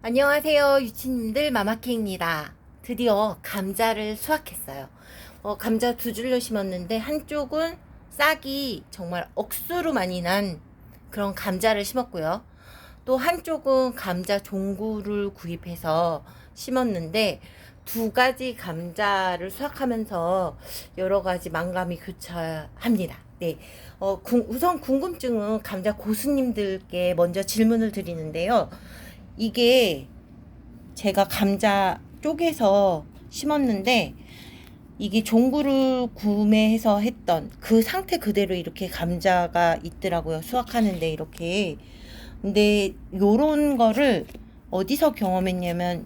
안녕하세요, 유치님들 마마케입니다. 드디어 감자를 수확했어요. 감자 두 줄로 심었는데 한쪽은 싹이 정말 억수로 많이 난 그런 감자를 심었고요. 또 한쪽은 감자 종구를 구입해서 심었는데 두 가지 감자를 수확하면서 여러 가지 만감이 교차합니다. 네. 우선 궁금증은 감자 고수님들께 먼저 질문을 드리는데요. 이게 제가 감자 쪼개서 심었는데 이게 종구를 구매해서 했던 그 상태 그대로 이렇게 감자가 있더라고요. 수확하는데 이렇게. 근데 요런 거를 어디서 경험했냐면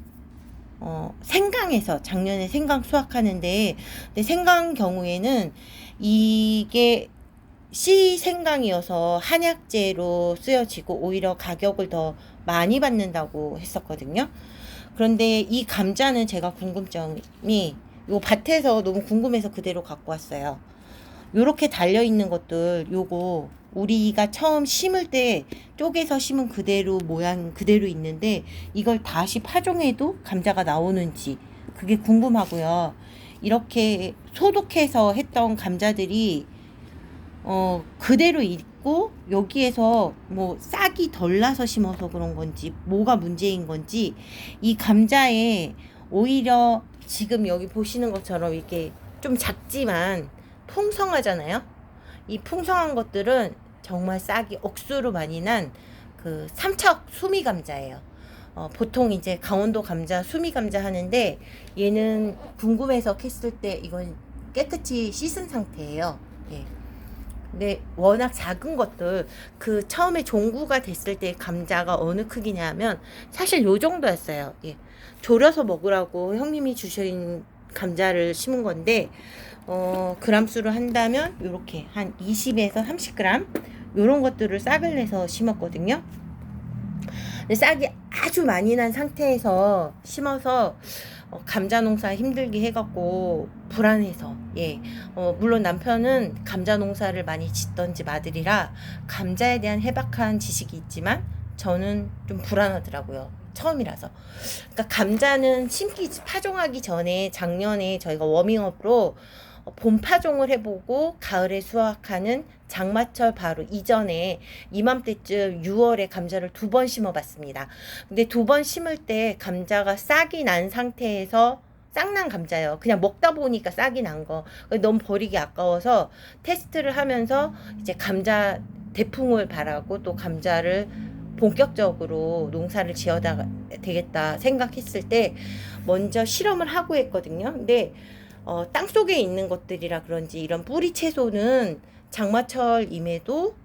생강에서 작년에 생강 수확하는데, 근데 생강 경우에는 이게 씨 생강이어서 한약재로 쓰여지고 오히려 가격을 더 많이 받는다고 했었거든요. 그런데 이 감자는 제가 궁금점이 요 밭에서 너무 궁금해서 그대로 갖고 왔어요. 요렇게 달려있는 것들 요거 우리가 처음 심을 때 쪼개서 심은 그대로 모양 그대로 있는데 이걸 다시 파종해도 감자가 나오는지 그게 궁금하고요. 이렇게 소독해서 했던 감자들이 그대로 있고 여기에서 뭐 싹이 덜 나서 심어서 그런 건지 뭐가 문제인 건지 이 감자에 오히려 지금 여기 보시는 것처럼 이렇게 좀 작지만 풍성하잖아요. 이 풍성한 것들은 정말 싹이 억수로 많이 난 그 삼척 수미 감자예요. 보통 이제 강원도 감자 수미 감자 하는데 얘는 궁금해서 캤을 때 이건 깨끗이 씻은 상태예요. 예. 근데 워낙 작은 것들 그 처음에 종구가 됐을 때 감자가 어느 크기냐면 사실 요 정도였어요. 예. 졸여서 먹으라고 형님이 주신 감자를 심은 건데 그람수로 한다면 요렇게 한 20에서 30g 요런 것들을 싹을 내서 심었거든요. 근데 싹이 아주 많이 난 상태에서 심어서 감자 농사 힘들게 해갖고 불안해서 물론 남편은 감자 농사를 많이 짓던 집 아들이라 감자에 대한 해박한 지식이 있지만 저는 좀 불안하더라고요. 처음이라서. 그러니까 감자는 심기 파종하기 전에 작년에 저희가 워밍업으로 봄 파종을 해보고 가을에 수확하는 장마철 바로 이전에 이맘때쯤 6월에 감자를 두 번 심어봤습니다. 근데 두 번 심을 때 감자가 싹이 난 상태에서 싹난 감자예요. 그냥 먹다 보니까 싹이 난 거. 너무 버리기 아까워서 테스트를 하면서 이제 감자 대풍을 바라고 또 감자를 본격적으로 농사를 지어다 되겠다 생각했을 때 먼저 실험을 하고 했거든요. 근데 땅 속에 있는 것들이라 그런지 이런 뿌리 채소는 장마철임에도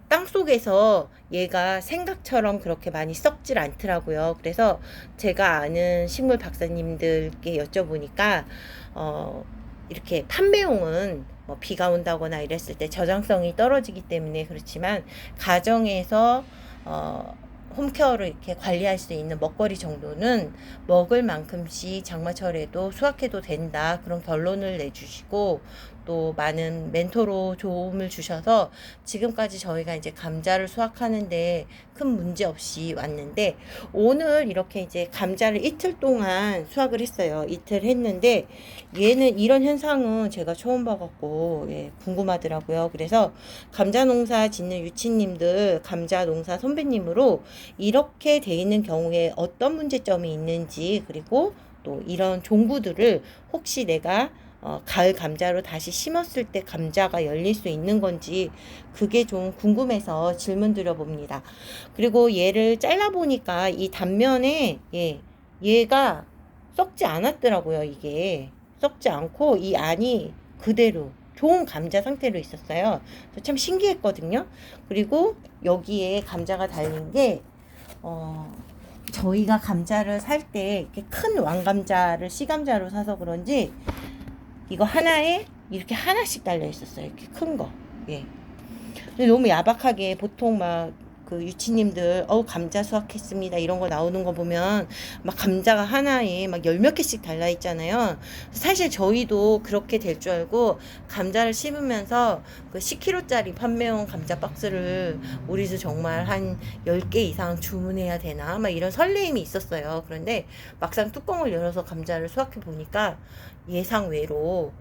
땅 속에서 얘가 생각처럼 그렇게 많이 썩질 않더라고요. 그래서 제가 아는 식물 박사님들께 여쭤보니까 이렇게 판매용은 뭐 비가 온다거나 이랬을 때 저장성이 떨어지기 때문에 그렇지만 가정에서 홈케어를 이렇게 관리할 수 있는 먹거리 정도는 먹을 만큼씩 장마철에도 수확해도 된다. 그런 결론을 내주시고 또 많은 멘토로 도움을 주셔서 지금까지 저희가 이제 감자를 수확하는데 큰 문제 없이 왔는데 오늘 이렇게 이제 감자를 이틀 동안 수확을 했어요. 이틀 했는데 얘는 이런 현상은 제가 처음 봐갖고 궁금하더라고요. 그래서 감자 농사 짓는 유치님들 감자 농사 선배님으로 이렇게 돼 있는 경우에 어떤 문제점이 있는지 그리고 또 이런 종구들을 혹시 내가 가을 감자로 다시 심었을 때 감자가 열릴 수 있는 건지 그게 좀 궁금해서 질문 드려봅니다. 그리고 얘를 잘라보니까 이 단면에 얘가 썩지 않았더라고요. 이게 썩지 않고 이 안이 그대로 좋은 감자 상태로 있었어요. 참 신기했거든요. 그리고 여기에 감자가 달린 게 저희가 감자를 살 때 이렇게 큰 왕감자를 씨감자로 사서 그런지 이거 하나에 이렇게 하나씩 달려 있었어요. 이렇게 큰 거. 근데 너무 야박하게 보통 막 그 유치님들 감자 수확했습니다 이런 거 나오는 거 보면 막 감자가 하나에 막 열 몇 개씩 달라 있잖아요. 사실 저희도 그렇게 될 줄 알고 감자를 심으면서 그 10kg짜리 판매용 감자 박스를 우리도 정말 한 10개 이상 주문해야 되나 막 이런 설레임이 있었어요. 그런데 막상 뚜껑을 열어서 감자를 수확해 보니까 예상 외로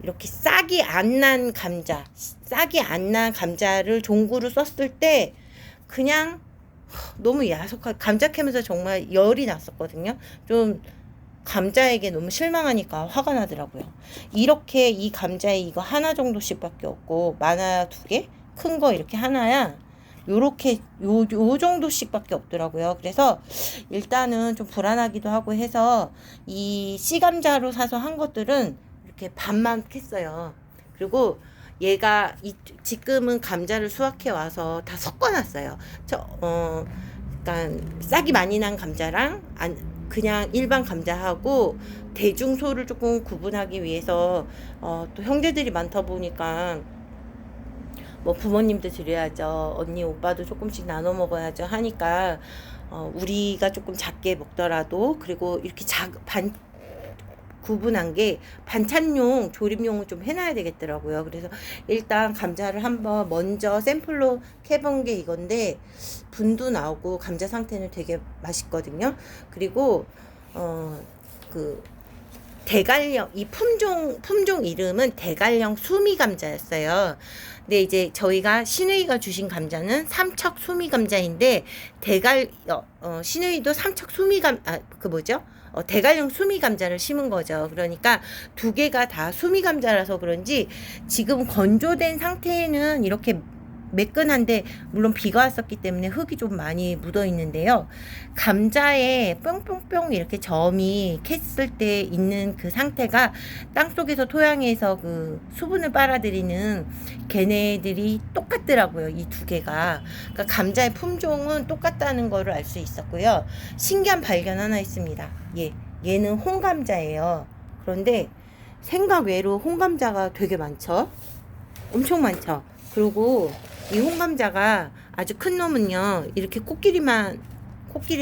이렇게 싹이 안 난 감자, 싹이 안 난 감자를 종구로 썼을 때 그냥 너무 야속한 감자 캐면서 정말 열이 났었거든요. 좀 감자에게 너무 실망하니까 화가 나더라고요. 이렇게 이 감자에 이거 하나 정도씩밖에 없고 많아야 2개, 큰 거 이렇게 하나야. 요렇게 요 정도씩밖에 없더라고요. 그래서 일단은 좀 불안하기도 하고 해서 이 씨감자로 사서 한 것들은 이렇게 반만 캤어요. 그리고 얘가 지금은 감자를 수확해 와서 다 섞어놨어요. 그러니까 싹이 많이 난 감자랑 그냥 일반 감자하고 대중소를 조금 구분하기 위해서 또 형제들이 많다 보니까 뭐 부모님도 드려야죠. 언니 오빠도 조금씩 나눠 먹어야죠 하니까 우리가 조금 작게 먹더라도 그리고 이렇게 구분한 게 반찬용 조림용을 좀 해놔야 되겠더라고요. 그래서 일단 감자를 한번 먼저 샘플로 캐본 게 이건데 분도 나오고 감자 상태는 되게 맛있거든요. 그리고 그 대갈령 이 품종 이름은 대갈령 수미 감자였어요. 근데 이제 저희가 신우이가 주신 감자는 삼척 수미 감자인데 신우이도 삼척 수미 대갈령 수미 감자를 심은 거죠. 그러니까 2개가 다 수미 감자라서 그런지 지금 건조된 상태에는 이렇게 매끈한데 물론 비가 왔었기 때문에 흙이 좀 많이 묻어 있는데요. 감자에 뿅뿅뿅 이렇게 점이 캤을 때 있는 그 상태가 땅속에서 토양에서 그 수분을 빨아들이는 걔네들이 똑같더라고요. 이 2개가. 그러니까 감자의 품종은 똑같다는 거를 알 수 있었고요. 신기한 발견 하나 있습니다. 얘는 홍감자예요. 그런데 생각 외로 홍감자가 되게 많죠. 엄청 많죠. 그리고 이 홍감자가 아주 큰 놈은요 이렇게 코끼리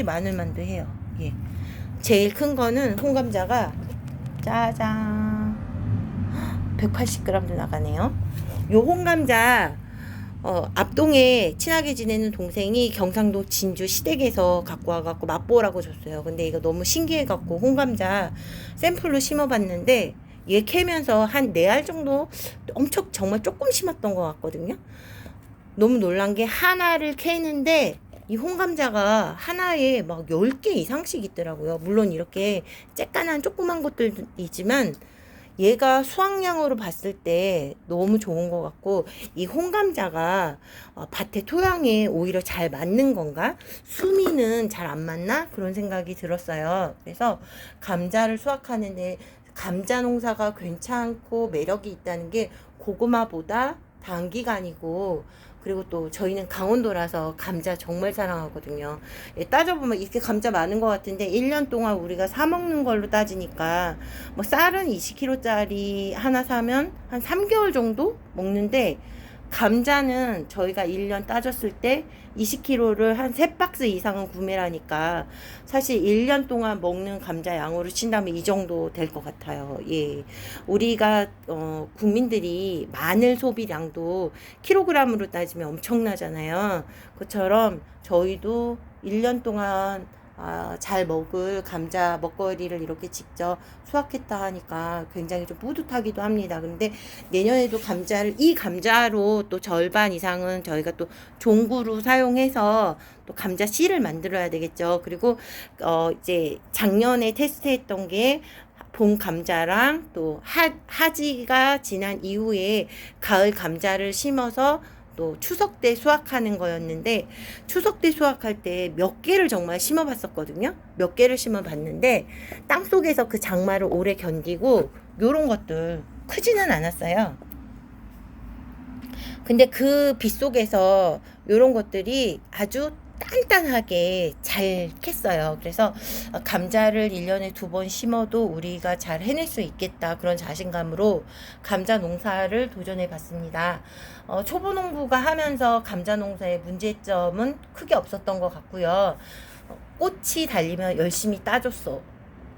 마늘만도 해요. 제일 큰 거는 홍감자가 짜잔 180g도 나가네요. 요 홍감자 앞동에 친하게 지내는 동생이 경상도 진주 시댁에서 갖고 와갖고 맛보라고 줬어요. 근데 이거 너무 신기해갖고 홍감자 샘플로 심어봤는데 얘 캐면서 한 4알 정도 엄청 정말 조금 심었던 것 같거든요. 너무 놀란 게 하나를 캐는데 이 홍감자가 하나에 막 10개 이상씩 있더라고요. 물론 이렇게 쬐깐한 조그만 것들이지만 얘가 수확량으로 봤을 때 너무 좋은 것 같고 이 홍감자가 밭의 토양에 오히려 잘 맞는 건가? 수미는 잘 안 맞나? 그런 생각이 들었어요. 그래서 감자를 수확하는데 감자 농사가 괜찮고 매력이 있다는 게 고구마보다 단기간이고 그리고 또 저희는 강원도라서 감자 정말 사랑하거든요. 따져보면 이렇게 감자 많은 것 같은데 1년 동안 우리가 사 먹는 걸로 따지니까 뭐 쌀은 20kg짜리 하나 사면 한 3개월 정도 먹는데 감자는 저희가 1년 따졌을 때 20kg를 한 3박스 이상은 구매를 하니까 사실 1년 동안 먹는 감자 양으로 친다면 이 정도 될 것 같아요. 우리가 국민들이 마늘 소비량도 킬로그램으로 따지면 엄청나잖아요. 그처럼 저희도 1년 동안 잘 먹을 감자 먹거리를 이렇게 직접 수확했다 하니까 굉장히 좀 뿌듯하기도 합니다. 근데 내년에도 이 감자로 또 절반 이상은 저희가 또 종구로 사용해서 또 감자 씨를 만들어야 되겠죠. 그리고 이제 작년에 테스트했던 게 봄 감자랑 또 하지가 지난 이후에 가을 감자를 심어서 또 추석 때 수확하는 거였는데 추석 때 수확할 때 몇 개를 정말 심어봤었거든요. 몇 개를 심어봤는데 땅속에서 그 장마를 오래 견디고 요런 것들 크지는 않았어요. 근데 그 빗속에서 요런 것들이 아주 단단하게 잘 캤어요. 그래서 감자를 1년에 2번 심어도 우리가 잘 해낼 수 있겠다, 그런 자신감으로 감자 농사를 도전해 봤습니다. 초보 농부가 하면서 감자 농사의 문제점은 크게 없었던 것 같고요. 꽃이 달리면 열심히 따줬어.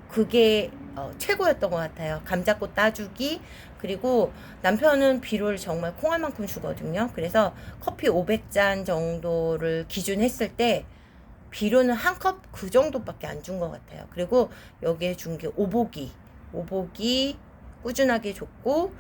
그게 최고였던 것 같아요. 감자꽃 따주기. 그리고 남편은 비료를 정말 콩알만큼 주거든요. 그래서 커피 500잔 정도를 기준했을 때 비료는 한 컵 그 정도밖에 안 준 것 같아요. 그리고 여기에 준 게 오복이 꾸준하게 줬고,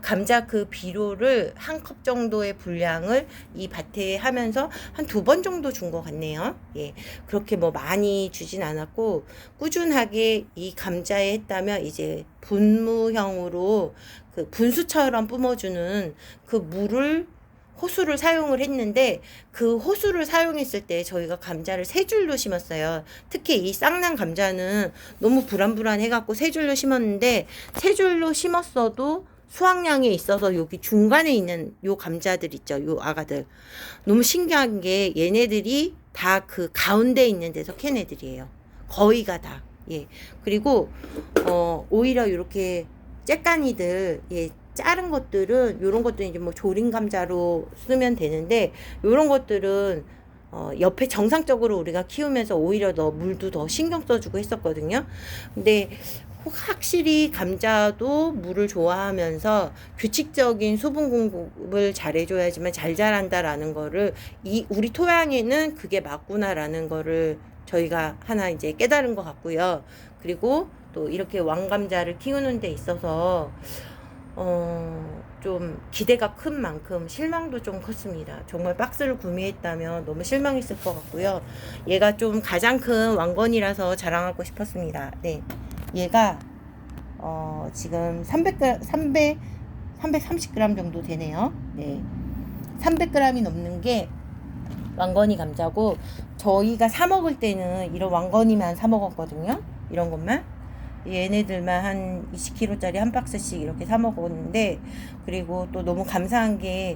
감자 그 비료를 한 컵 정도의 분량을 이 밭에 하면서 한 2번 정도 준 것 같네요. 예, 그렇게 뭐 많이 주진 않았고, 꾸준하게 이 감자에 했다면 이제 분무형으로 그 분수처럼 뿜어주는 그 물을, 호수를 사용을 했는데, 그 호수를 사용했을 때 저희가 감자를 3줄로 심었어요. 특히 이 쌍난 감자는 너무 불안해갖고 3줄로 심었는데, 3줄로 심었어도 수확량에 있어서 여기 중간에 있는 요 감자들 있죠, 요 아가들, 너무 신기한 게 얘네들이 다 그 가운데 있는 데서 캔 애들이에요. 거의가 다. 예. 그리고 오히려 이렇게 째까니들, 예, 자른 것들은, 요런 것들은 이제 뭐 조림 감자로 쓰면 되는데, 요런 것들은 옆에 정상적으로 우리가 키우면서 오히려 더 물도 더 신경 써주고 했었거든요. 근데 확실히 감자도 물을 좋아하면서 규칙적인 수분 공급을 잘해줘야지만 잘 자란다라는 거를, 우리 토양에는 그게 맞구나라는 거를 저희가 하나 이제 깨달은 것 같고요. 그리고 또 이렇게 왕감자를 키우는 데 있어서 좀 기대가 큰 만큼 실망도 좀 컸습니다. 정말 박스를 구매했다면 너무 실망했을 것 같고요. 얘가 좀 가장 큰 왕건이라서 자랑하고 싶었습니다. 네. 얘가 지금 330g 정도 되네요. 네. 300g이 넘는 게 왕건이 감자고, 저희가 사 먹을 때는 이런 왕건이만 사 먹었거든요. 이런 것만. 얘네들만 한 20kg짜리 한 박스씩 이렇게 사 먹었는데, 그리고 또 너무 감사한 게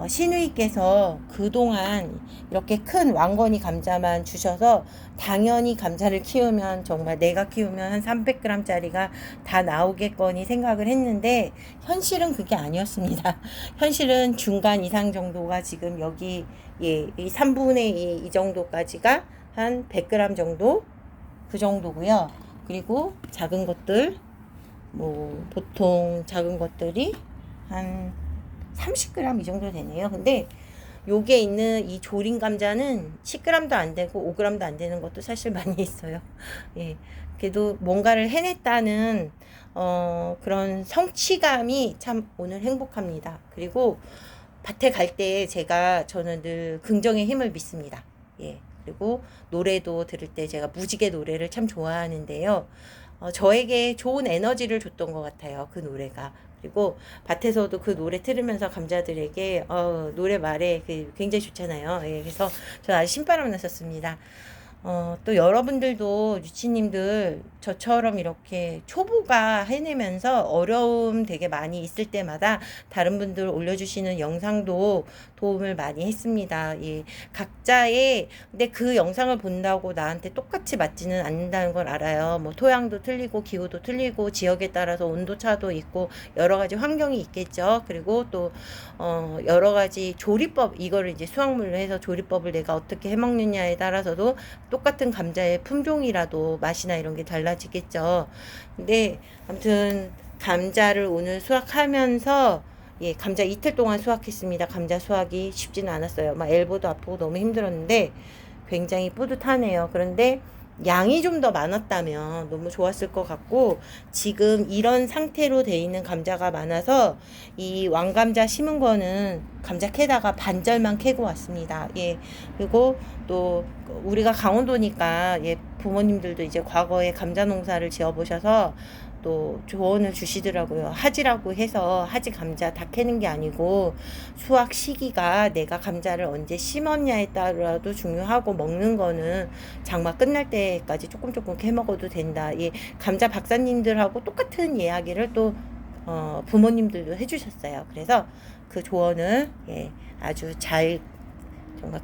시누이께서 그동안 이렇게 큰 왕건이 감자만 주셔서, 당연히 감자를 키우면 정말 내가 키우면 한 300g짜리가 다 나오겠거니 생각을 했는데, 현실은 그게 아니었습니다. 현실은 중간 이상 정도가 지금 여기, 예, 이 3분의 2 이 정도까지가 한 100g 정도, 그 정도고요. 그리고 작은 것들, 뭐 보통 작은 것들이 한 30g 이 정도 되네요. 근데 요게 있는 이 조림 감자는 10g도 안 되고 5g도 안 되는 것도 사실 많이 있어요. 예. 그래도 뭔가를 해냈다는 그런 성취감이 참 오늘 행복합니다. 그리고 밭에 갈 때 저는 늘 긍정의 힘을 믿습니다. 예. 그리고 노래도 들을 때 제가 무지개 노래를 참 좋아하는데요. 저에게 좋은 에너지를 줬던 것 같아요, 그 노래가. 그리고 밭에서도 그 노래 들으면서 감자들에게 노래 말에 굉장히 좋잖아요. 예, 그래서 저는 아주 신바람 났었습니다. 또 여러분들도, 유치님들 저처럼 이렇게 초보가 해내면서 어려움 되게 많이 있을 때마다 다른 분들 올려주시는 영상도 도움을 많이 했습니다. 예, 각자의, 근데 그 영상을 본다고 나한테 똑같이 맞지는 않는다는 걸 알아요. 뭐 토양도 틀리고 기후도 틀리고 지역에 따라서 온도 차도 있고 여러 가지 환경이 있겠죠. 그리고 또 여러 가지 조리법, 이거를 이제 수확물로 해서 조리법을 내가 어떻게 해먹느냐에 따라서도 똑같은 감자의 품종이라도 맛이나 이런 게 달라지겠죠. 근데 아무튼 감자를 오늘 수확하면서, 예, 감자 이틀 동안 수확했습니다. 감자 수확이 쉽지는 않았어요. 막 엘보도 아프고 너무 힘들었는데 굉장히 뿌듯하네요. 그런데 양이 좀 더 많았다면 너무 좋았을 것 같고, 지금 이런 상태로 돼 있는 감자가 많아서 이 왕감자 심은 거는 감자 캐다가 반절만 캐고 왔습니다. 예. 그리고 또 우리가 강원도니까, 예, 부모님들도 이제 과거에 감자 농사를 지어 보셔서 또 조언을 주시더라고요. 하지라고 해서 하지 감자 다 캐는 게 아니고, 수확 시기가 내가 감자를 언제 심었냐에 따라도 중요하고, 먹는 거는 장마 끝날 때까지 조금 캐 먹어도 된다. 예, 감자 박사님들하고 똑같은 이야기를 또 부모님들도 해주셨어요. 그래서 그 조언을, 예, 아주 잘, 정말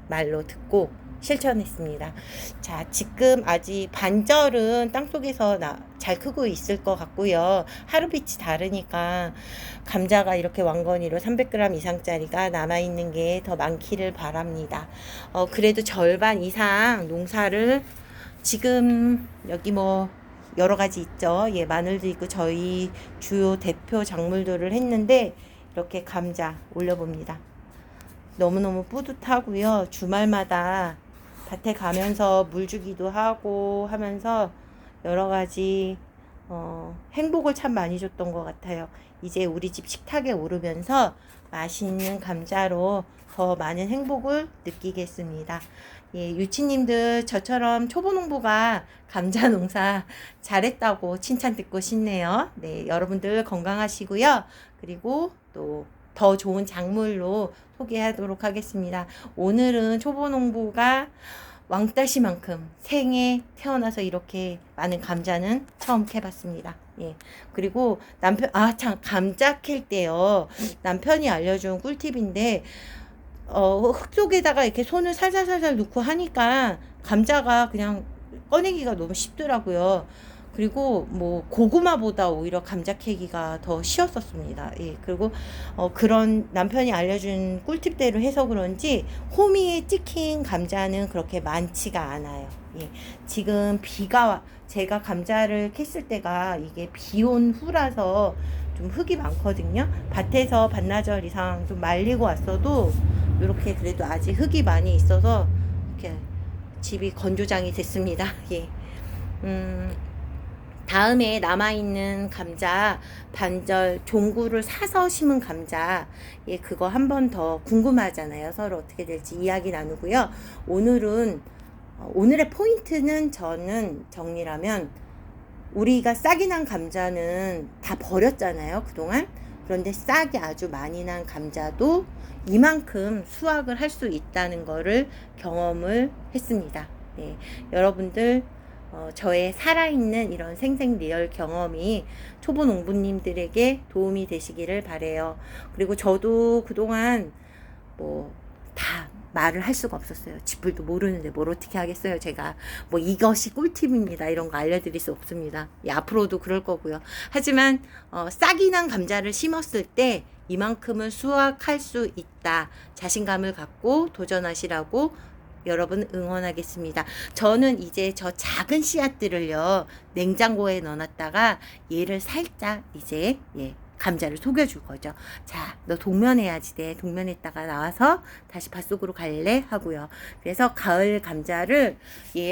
말로 듣고 실천했습니다. 자, 지금 아직 반절은 땅속에서 잘 크고 있을 것 같고요. 하루빛이 다르니까 감자가 이렇게 왕건이로 300g 이상짜리가 남아있는 게 더 많기를 바랍니다. 그래도 절반 이상 농사를 지금 여기 뭐 여러 가지 있죠. 예, 마늘도 있고 저희 주요 대표 작물들을 했는데 이렇게 감자 올려봅니다. 너무너무 뿌듯하고요. 주말마다 밭에 가면서 물 주기도 하고 하면서 여러 가지 행복을 참 많이 줬던 것 같아요. 이제 우리 집 식탁에 오르면서 맛있는 감자로 더 많은 행복을 느끼겠습니다. 예, 유치님들 저처럼 초보농부가 감자 농사 잘했다고 칭찬 듣고 싶네요. 네, 여러분들 건강하시고요. 그리고 또 더 좋은 작물로 소개하도록 하겠습니다. 오늘은 초보농부가 왕따시만큼 생에 태어나서 이렇게 많은 감자는 처음 캐봤습니다. 예. 그리고 참, 감자 캘 때요. 남편이 알려준 꿀팁인데, 흙 속에다가 이렇게 손을 살살살살 넣고 하니까 감자가 그냥 꺼내기가 너무 쉽더라고요. 그리고 뭐 고구마보다 오히려 감자 캐기가 더 쉬웠었습니다. 예. 그리고 그런 남편이 알려준 꿀팁대로 해서 그런지 호미에 찍힌 감자는 그렇게 많지가 않아요. 예. 지금 제가 감자를 캤을 때가 이게 비 온 후라서 좀 흙이 많거든요. 밭에서 반나절 이상 좀 말리고 왔어도 이렇게 그래도 아직 흙이 많이 있어서 이렇게 집이 건조장이 됐습니다. 예. 다음에 남아있는 감자 반절 종구를 사서 심은 감자, 예, 그거 한 번 더 궁금하잖아요. 서로 어떻게 될지 이야기 나누고요. 오늘의 포인트는 저는 정리라면 우리가 싹이 난 감자는 다 버렸잖아요, 그동안. 그런데 싹이 아주 많이 난 감자도 이만큼 수확을 할 수 있다는 거를 경험을 했습니다. 예, 여러분들 저의 살아있는 이런 생생 리얼 경험이 초보 농부님들에게 도움이 되시기를 바래요. 그리고 저도 그동안 뭐 다 말을 할 수가 없었어요. 쥐뿔도 모르는데 뭘 어떻게 하겠어요. 제가 뭐 이것이 꿀팁입니다, 이런 거 알려드릴 수 없습니다. 예, 앞으로도 그럴 거고요. 하지만 싹이 난 감자를 심었을 때 이만큼은 수확할 수 있다, 자신감을 갖고 도전하시라고 여러분 응원하겠습니다. 저는 이제 저 작은 씨앗들을요 냉장고에 넣어놨다가 얘를 살짝 이제 감자를 속여줄 거죠. 자, 너 동면해야지 돼. 동면했다가 나와서 다시 밭속으로 갈래? 하고요. 그래서 가을 감자를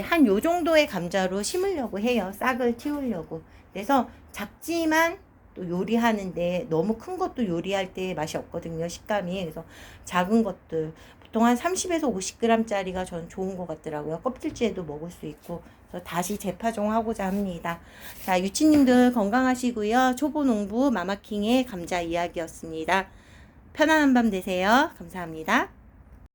한 요 정도의 감자로 심으려고 해요. 싹을 틔우려고. 그래서 작지만 또 요리하는데 너무 큰 것도 요리할 때 맛이 없거든요, 식감이. 그래서 작은 것들 보통 한 30에서 50g 짜리가 전 좋은 것 같더라고요. 껍질째도 먹을 수 있고. 그래서 다시 재파종하고자 합니다. 자, 유치님들 건강하시고요. 초보농부 마마킹의 감자 이야기였습니다. 편안한 밤 되세요. 감사합니다.